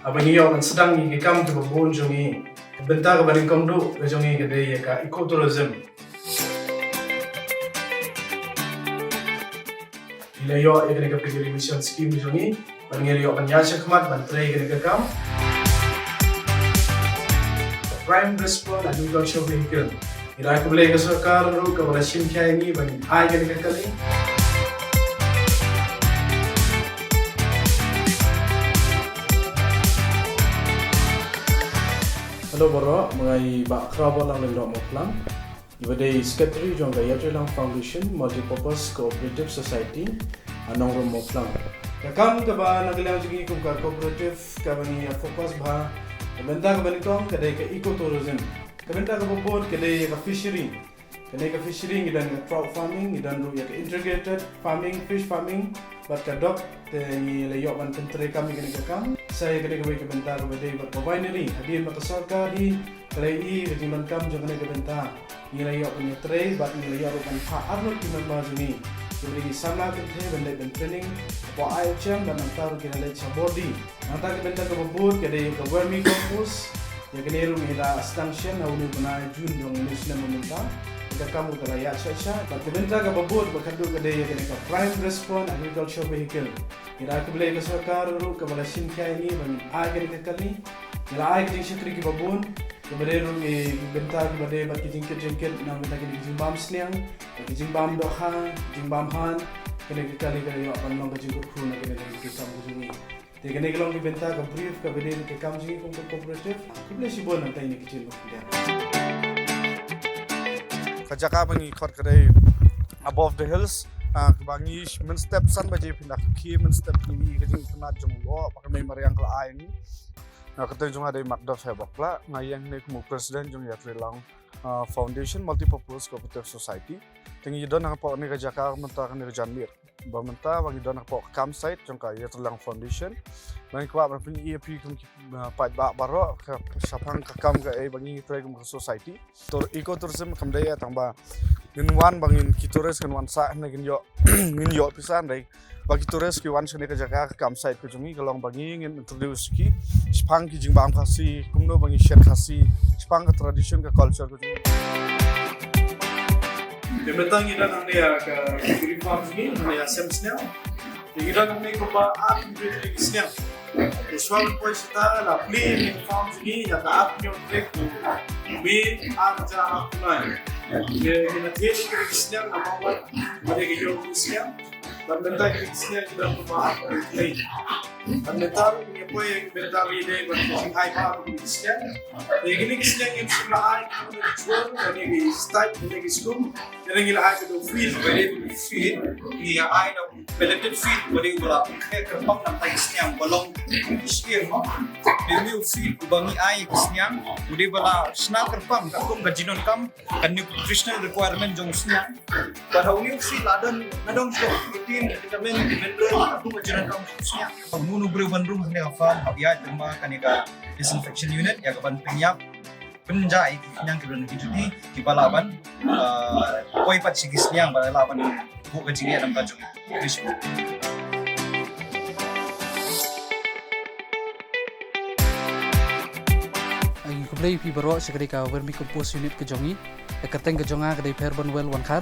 abang iyo kan sedang ni kam tu babun jongi bentar ka baring komdu ka jongi ka dei ka ecotourism ila yo ekne ka pigiri mission scheme jongi baring yo kan yasha khmat ban trei ka kam prime response agriculture vehicle ila ka bele ka sarkar ru ka bala sim khay ni ban ai ka kali Hello bro, mengai bak kerabon lang lagi dok moklang. Ibadai secretary jong gaya Trilang Foundation Multipurpose Cooperative Society anong rom moklang. Kakam kaba naglang juga kum ka cooperative kaba ni fokus bah. Kabenta kaba ni kong kadai ka ecotourism. Kabenta kaba board kadai ka fishery. Kadai ka fishery ngidan ka trout farming ngidan ru ya ka integrated farming fish farming bat ka dok te ni layok ban pentre kami kini kakam. Saya kena kembali ke bentar kepada berbinary hadir makasarka di kelai kejiman kam jangan kena ke bentar nilai yok punya tray bat nilai yok kan arnold di mana sini jadi sama kita benda ben training apa IHM dan antar kita lihat sabodi antar ke bentar ke bubut ke dari ke vermi compost ya kena ru ila extension au ni bana jun dong muslim meminta kita kamu teraya sya bat ke bentar ke bubut bakadu ke dari kena ke prime response agriculture vehicle ila ke beli ke sarkar ru ke bala sin khay ni ban agen ke kali ila ay ke syukri ke babun ke bade ru ke bentar ke bade bat ke jingket na bentar ke jimbam sniang ke jimbam doha jimbam han kene ke kali ke yo ban long ke jingkur khu na kene ke kam jungi te kene ke long ke bentar ke brief ke bade ke kam jungi kum cooperative ke beli sibon nanti ni kecil dia kajaka bangi khot kadai above the hills kebangi men step san baje pindah ki men step ni kajing kena jumlo pakai member yang kala ayang na kata jung ada makdaf hebak la ngayang ne kumu president jung ya Trilang Foundation Multipurpose Cooperative Society tingi don ang po ni kajaka menta kan ni janmir ba menta bangi don ang po campsite jung ka ya Trilang Foundation bangi kwa ban EAP kum pat ba baro sapang ka kam ka bangi Trilang Society to ecotourism kam daya tangba ginwan bangin kitores ginwan sa na ginyo ginyo pisan dai bagi tores ki wan sene ka jaga campsite ko jungi kalong bangi ngin introduce ki spang ki jingbam khasi kumno bangi share khasi spang ka tradition ka culture ko jungi Debetang ida nang dia ke kiri farm ni nang dia semsnya ida nang ni ko ba at ni snya usual po sta la play ni farm ni ya ka at ni trek we at ja kunai ye ni natie ki snya na mawat made ki yo snya dan bentar ki snya ida ko ba play dan bentar ni po ye bentar ide ko sing hai pa ki snya ye ni ki snya ki sula ai ko ni ki start ni ki skum ni ki la ai ko feel very feel ni ai na related feel body wala ke kerpang nang tay snya balong iskir mo ni feel bangi ai snya udi bala sna kerpang ka kum gajinon kam kan nutritional requirement jong snya pada uni feel adan nadong so protein vitamin mineral aku gajinon kam snya munu bre bandung ne farm abia tamba kanika disinfection unit ya kapan penyak penjai yang kedua itu di balaban koi pat sigis yang balaban buka jigi adam kajung krismu Agi kublai pi baro sekali ka vermi compost unit ke jongi ekateng ke jonga ke dei perban well wan khar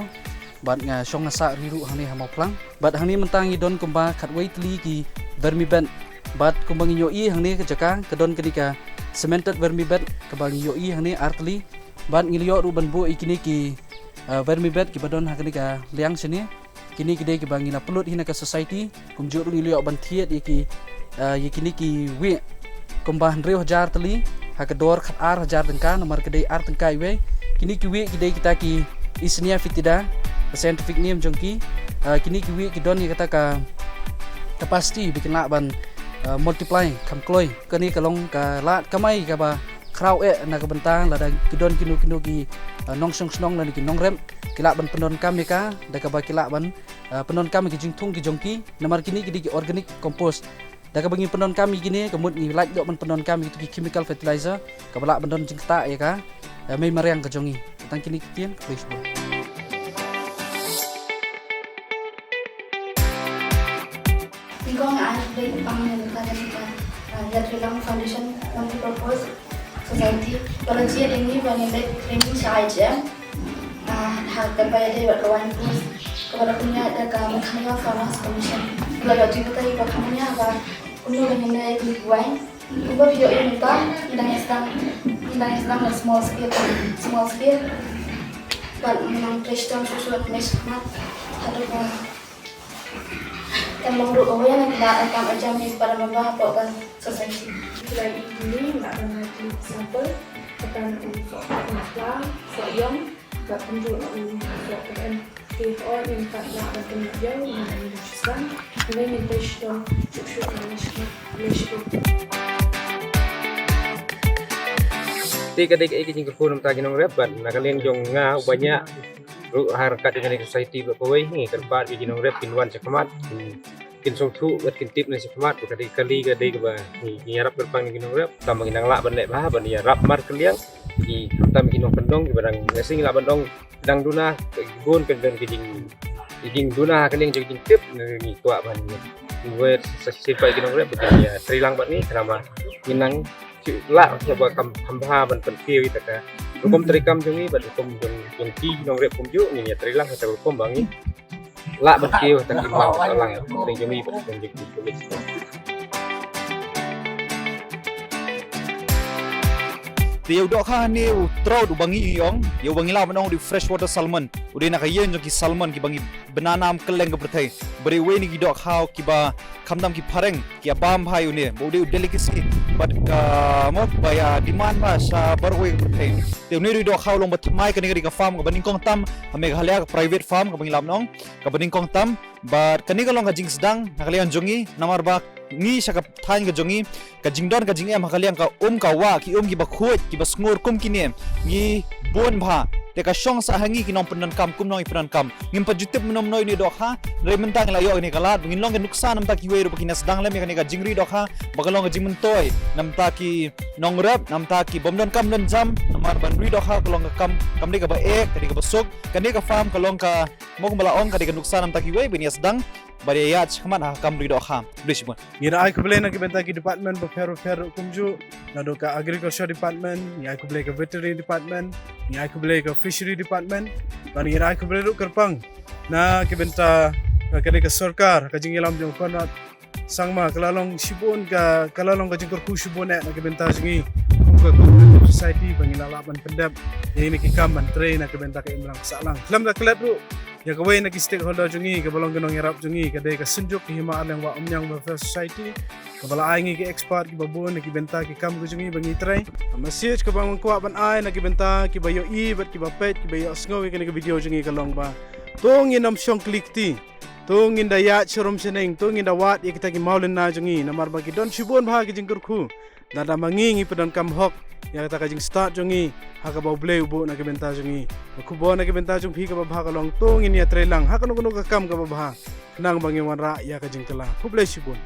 bat nga shong sa riru hang ni hamau plang bat hang ni mentangi don kumba khatwei tli ki vermi ben bat kumbang yo i hang ni ke jaka ke don kedika cemented vermi bed ke bangi yo i hang ni artli bat ngilio ru ban bu ikini ki vermi bed ki badon hang ni ka liang sini kini kidai ke bangi na pelut hina ka society kumjur ngilio ban thiet iki yikini ki we kumbah ndreu hajar tli hakador khat ar hajar tengka nomor kedai ar tengka iwe kini ki we kidai kita ki isnia fitida scientific name jongki kini ki we ki don ni kata ka capacity bikin la ban multiply kam kloi kani kalong ka lat kamai ka ba kraw na ka bentang la da kidon kinu ki nong song snong la ki nong rem kila ban penon kam ka da ka ba kila ban penon kam ki jingthung ki jongki namar kini ki organic compost da ka bangi penon kami gini kemud ni like dok penon kami ki chemical fertilizer ka bala bandon jingta ya ka mai mariang ka jongi tang kini kitien ka Facebook Ikaw nga, ano ba yung pangalan ka ganito? Yatri Lang Foundation multi-purpose society. Kalau dia ini banyak training sahaja. Harga bayar dari berkawan plus kepada punya ada mechanical farmers commission. Kalau juga tadi berkawannya apa? Punya banyak dari dibuat. Ubah video ini tak indahnya sedang small scale. But menang Kristen susu mesmat ada pun. Yang menurut saya yang tidak akan macam ini pada membawa society. Selain ini, nak mengaji sampel akan untuk masalah, soyong, tak tunjuk untuk KFR yang tak nak bertemu jauh dengan Indonesia, dengan Indonesia cukup Malaysia. Kadang ikut jingkur nam tagi nong rebat, nakalian jong nga banyak harkat dengan society berpawai ni kerpat ikut nong rep pinwan sekamat, kin song tu buat kin tip nasi sekamat, kali kadai keba ni harap berpang ikut nong rep, tambah kinang lak bandek bah, bandnya rap mar kaliang, di tambah kinong pendong, barang ngasing lak bandong, dang duna kebun kendeng kijing duna kaliang jing tip ni tua bandnya, buat sesipai ikut nong rep begini terilang bat ni kenapa kinang lah coba hamba ban penfir kita ka hukum terikam jungi bat hukum jung ki nong rep kumju ni ya terilang kita hukum bangi lah berkiu tak imang lang ring jumi bat jung kulit Dia udah kan ni utro du bangi iong, dia bangi lah menong di freshwater salmon. Udah nak kayen jong ki salmon ki bangi benanam keleng ke bertai. Beri we ni ki dok how ki ba kamdam ki pareng ki abam hai une. Udah delicacy but mo baya demand ba sa berwe ke bertai. Dia ni dok how long batmai ke negeri ka farm ke baning kong tam, ame halia ke private farm ke bangi lam nong, ke baning kong tam, but kani ka long ka jing sedang nakalian jongi namar ba ni sa kaptan ka jongi ka jingdon ka jingem hakalian ka ka wa ki ki bakhut ki basngur kum kini ni bon bha te ka shong sa hangi ki nom penan kam kum noi penan kam ngim pajutip menom noi ni dok ha re mentang la yo ni kalat ngin long ka nuksan nam ta ki we ro pakina sedang lem ka jingri dok ha bagalong ka jingmentoy nam ta ki nong rap nam ta ki bomdon kam don jam namar bandri dok ha kalong ka kam ni ka ba ek ka basuk ka ni ka farm kalong ka mo balaong ka nuksan nam ta ki we bini sedang bari ya chman ha kam ri dok ha blishbon Ngira ay kubelay na kibenta ki department pero kumju na do ka agriculture department, ni ay kubelay ka veterinary department, ni ay kubelay ka fishery department, dan ngira ay kubelay do kerpang na kibenta kadai ka sarkar ka jingilam jong konat sangma kalalong sibon ka kalalong ka jingkor ku sibon na kibenta jingi ka cooperative society pangilalaban pendap ini kikam mantre na kibenta ka imlang salang lam ka klet ru ya kawai na ki stakeholder jungi ka balong ganong yarap jungi kadai ka sunjuk ki hima aleng wa umnyang welfare society ka bala ai ngi ki expert ki babon na ki benta ki kam jungi bangi trai message ka bang kuwa ban ai na ki benta ki bayo i bat ki bapet ki bayo sngowi ka ni ka video jungi ka long ba tong inam syong klik ti tong inda ya chorom seneng tong inda wat ya kita ki maulin na jungi namar ba ki don shibon ba ki jingkur ku nada mangingi pedon kam hok ya kata kajing start jungi haka bau bleu bu na kibenta jungi kubo na kibenta jung phi ka ba ka long tong ini ya trelang haka no ka kam ka ba kenang bangi wan ra ya kajing kala ku bleu shibon